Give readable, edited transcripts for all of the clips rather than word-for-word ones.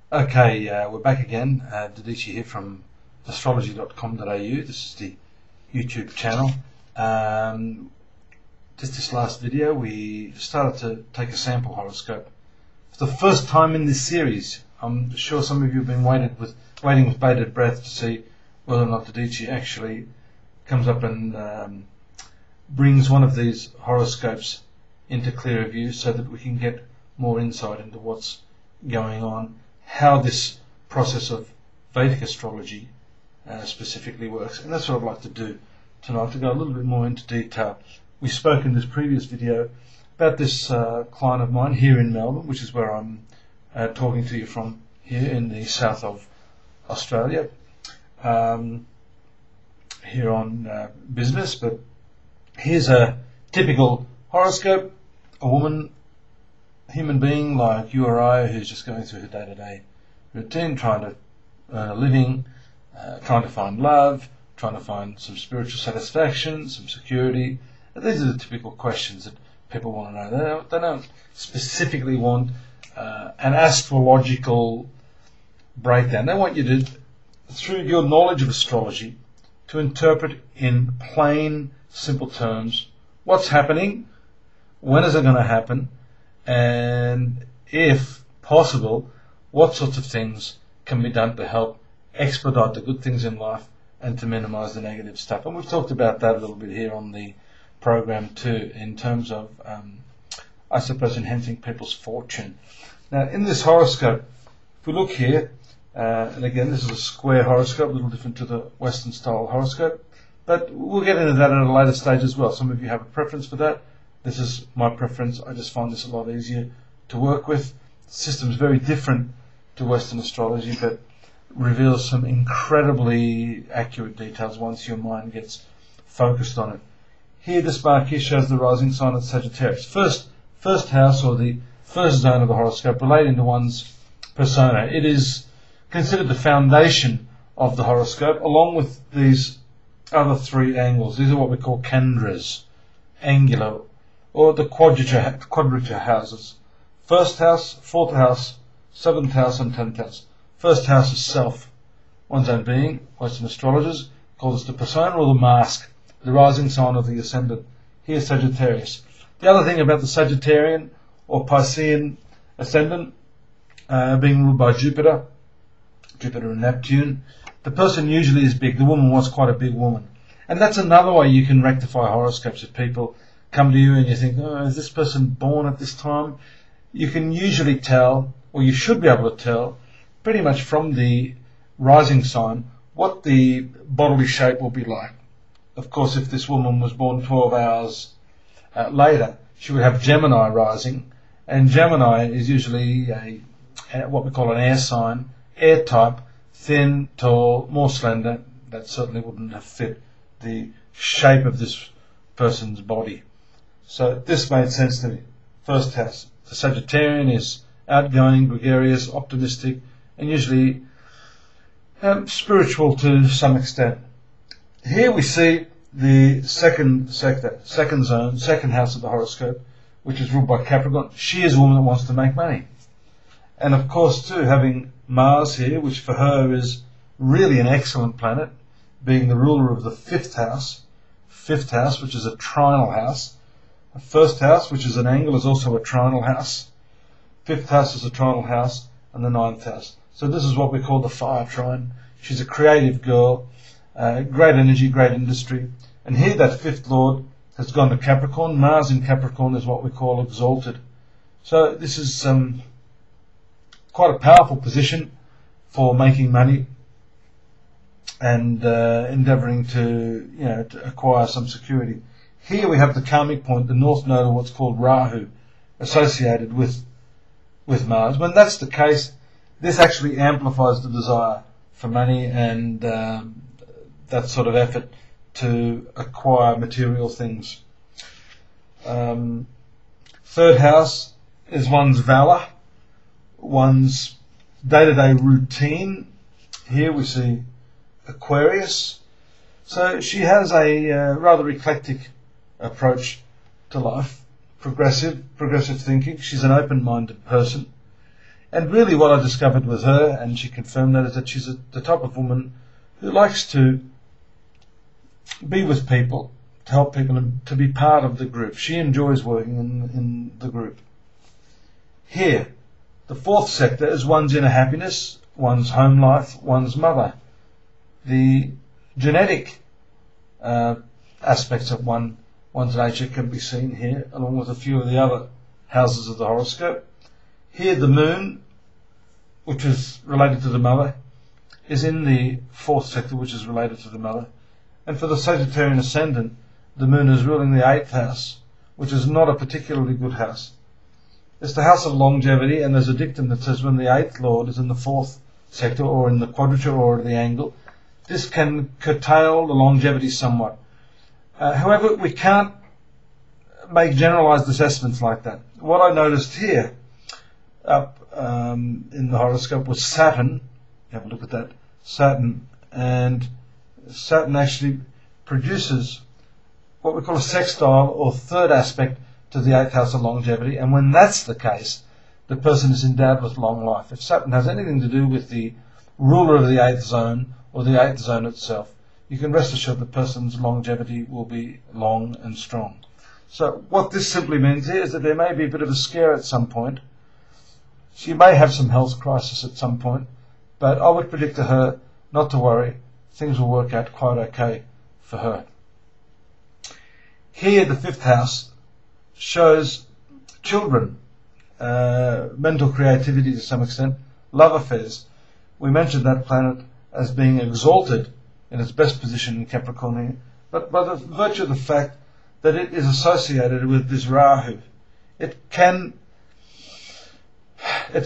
Okay, we're back again. Dadhichi here from astrology.com.au. This is the YouTube channel. Just this last video, we started to take a sample horoscope. For the first time in this series, I'm sure some of you have been waiting with bated breath to see whether or not Dadhichi actually comes up and brings one of these horoscopes into clearer view so that we can get more insight into what's going on, how this process of Vedic astrology specifically works. And that's what I'd like to do tonight, to go a little bit more into detail. We spoke in this previous video about this client of mine here in Melbourne, which is where I'm talking to you from, here in the south of Australia, here on business. But here's a typical horoscope: a woman, human being like you or I, who's just going through her day-to-day routine, trying to earn a living, trying to find love, trying to find some spiritual satisfaction, some security. And these are the typical questions that people want to know. They don't specifically want an astrological breakdown. They want you to, through your knowledge of astrology, to interpret in plain, simple terms what's happening, when is it going to happen, and if possible, what sorts of things can be done to help expedite the good things in life and to minimize the negative stuff. And we've talked about that a little bit here on the program too, in terms of, I suppose, enhancing people's fortune. Now, in this horoscope, if we look here, and again, this is a square horoscope, a little different to the Western style horoscope, but we'll get into that at a later stage as well. Some of you have a preference for that. This is my preference. I just find this a lot easier to work with. The system's very different to Western astrology, but reveals some incredibly accurate details once your mind gets focused on it. Here, this mark here shows the rising sign of Sagittarius. First house, or the first zone of the horoscope, relating to one's persona. It is considered the foundation of the horoscope, along with these other three angles. These are what we call kandras, angular, or the quadrature houses. First house, fourth house, seventh house, and 10th house. First house is self, one's own being. Western astrologers call this the persona, or the mask, the rising sign of the ascendant. Here, Sagittarius. The other thing about the Sagittarian or Piscean ascendant, being ruled by Jupiter and Neptune, the person usually is big. The woman was quite a big woman. And that's another way you can rectify horoscopes. If people come to you and you think, oh, is this person born at this time? You can usually tell, or you should be able to tell, pretty much from the rising sign, what the bodily shape will be like. Of course, if this woman was born 12 hours later, she would have Gemini rising, and Gemini is usually what we call an air sign, air type, thin, tall, more slender. That certainly wouldn't have fit the shape of this person's body. So this made sense to me. First house. The Sagittarian is outgoing, gregarious, optimistic, and usually spiritual to some extent. Here we see the second sector, second zone, second house of the horoscope, which is ruled by Capricorn. She is a woman that wants to make money. And of course too, having Mars here, which for her is really an excellent planet, being the ruler of the fifth house, which is a trinal house. The first house, which is an angle, is also a trinal house. Fifth house is a trinal house, and the ninth house. So this is what we call the fire trine. She's a creative girl, great energy, great industry. And here that fifth lord has gone to Capricorn. Mars in Capricorn is what we call exalted. So this is quite a powerful position for making money and endeavouring to acquire some security. Here we have the karmic point, the north node of what's called Rahu, associated with Mars. When that's the case, this actually amplifies the desire for money and that sort of effort to acquire material things. Third house is one's valor, one's day-to-day routine. Here we see Aquarius. So she has a rather eclectic approach to life, progressive thinking. She's an open-minded person. And really what I discovered with her, and she confirmed that, is that she's the type of woman who likes to be with people, to help people, and to be part of the group. She enjoys working in the group. Here, the fourth sector is one's inner happiness, one's home life, one's mother. The genetic aspects of one's nature can be seen here, along with a few of the other houses of the horoscope. Here the moon, which is related to the mother, is in the fourth sector, which is related to the mother. And for the Sagittarian ascendant, the moon is ruling the eighth house, which is not a particularly good house. It's the house of longevity, and there's a dictum that says when the eighth lord is in the fourth sector, or in the quadrature, or the angle, this can curtail the longevity somewhat. However, we can't make generalized assessments like that. What I noticed here up in the horoscope was Saturn. Have a look at that. Saturn. And Saturn actually produces what we call a sextile, or third aspect, to the eighth house of longevity. And when that's the case, the person is endowed with long life. If Saturn has anything to do with the ruler of the eighth zone, or the eighth zone itself, you can rest assured the person's longevity will be long and strong. So what this simply means here is that there may be a bit of a scare at some point. She may have some health crisis at some point, but I would predict to her not to worry. Things will work out quite okay for her. Here, the fifth house shows children, mental creativity to some extent, love affairs. We mentioned that planet as being exalted in its best position in Capricorn here, but by the virtue of the fact that it is associated with this Rahu, it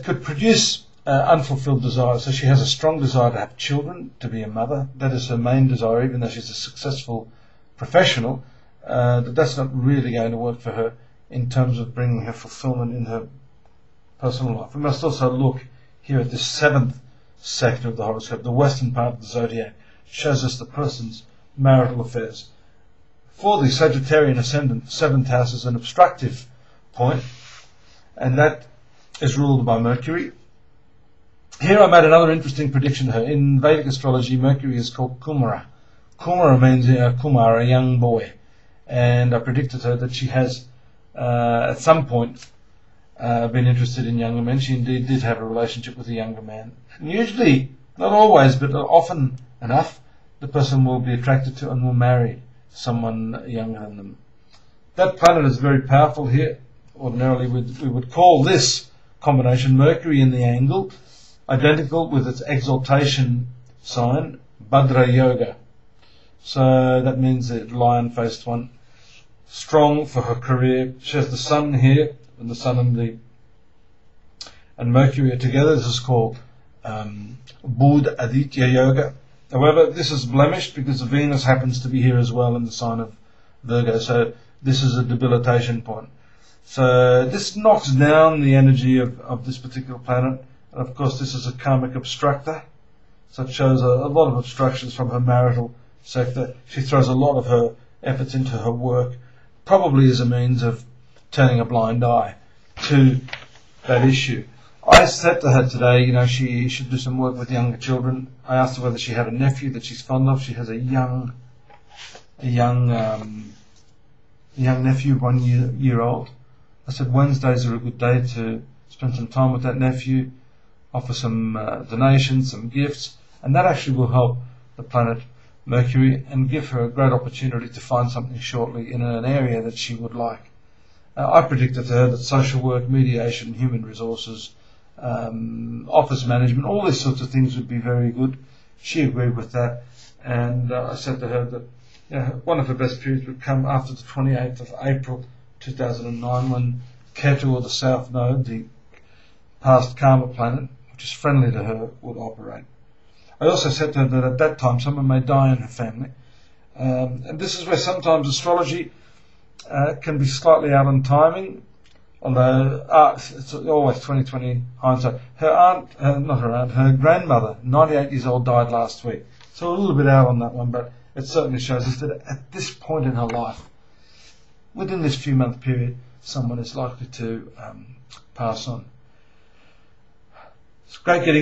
could produce unfulfilled desires. So she has a strong desire to have children, to be a mother. That is her main desire, even though she's a successful professional. That's not really going to work for her in terms of bringing her fulfillment in her personal life. We must also look here at the seventh sector of the horoscope, the western part of the zodiac. Shows us the person's marital affairs. For the Sagittarian ascendant, the seventh house is an obstructive point, and that is ruled by Mercury. Here I made another interesting prediction to her. In Vedic astrology, Mercury is called Kumara. Kumara means Kumar, a young boy. And I predicted her that she has, at some point, been interested in younger men. She indeed did have a relationship with a younger man. And usually, not always, but often enough, the person will be attracted to and will marry someone younger than them. That planet is very powerful here. Ordinarily, we would call this combination Mercury in the angle, identical with its exaltation sign, Bhadra Yoga. So that means the lion-faced one. Strong for her career. She has the sun here, and the sun and Mercury are together. This is called Buddha Aditya Yoga. However, this is blemished because Venus happens to be here as well in the sign of Virgo. So this is a debilitation point. So this knocks down the energy of this particular planet. And of course, this is a karmic obstructor. So it shows a lot of obstructions from her marital sector. She throws a lot of her efforts into her work, probably as a means of turning a blind eye to that issue. I said to her today, she should do some work with younger children. I asked her whether she had a nephew that she's fond of. She has a young nephew, 1 year old. I said Wednesdays are a good day to spend some time with that nephew, offer some donations, some gifts, and that actually will help the planet Mercury and give her a great opportunity to find something shortly in an area that she would like. I predicted to her that social work, mediation, human resources, office management, all these sorts of things would be very good. She agreed with that, and I said to her that one of her best periods would come after the 28th of April 2009, when Ketu, or the South Node, the past karma planet, which is friendly to her, would operate. I also said to her that at that time someone may die in her family, and this is where sometimes astrology can be slightly out on timing, although it's always 20/20 hindsight. Her grandmother, 98 years old, died last week, so a little bit out on that one, but it certainly shows us that at this point in her life, within this few month period, someone is likely to pass on. It's great getting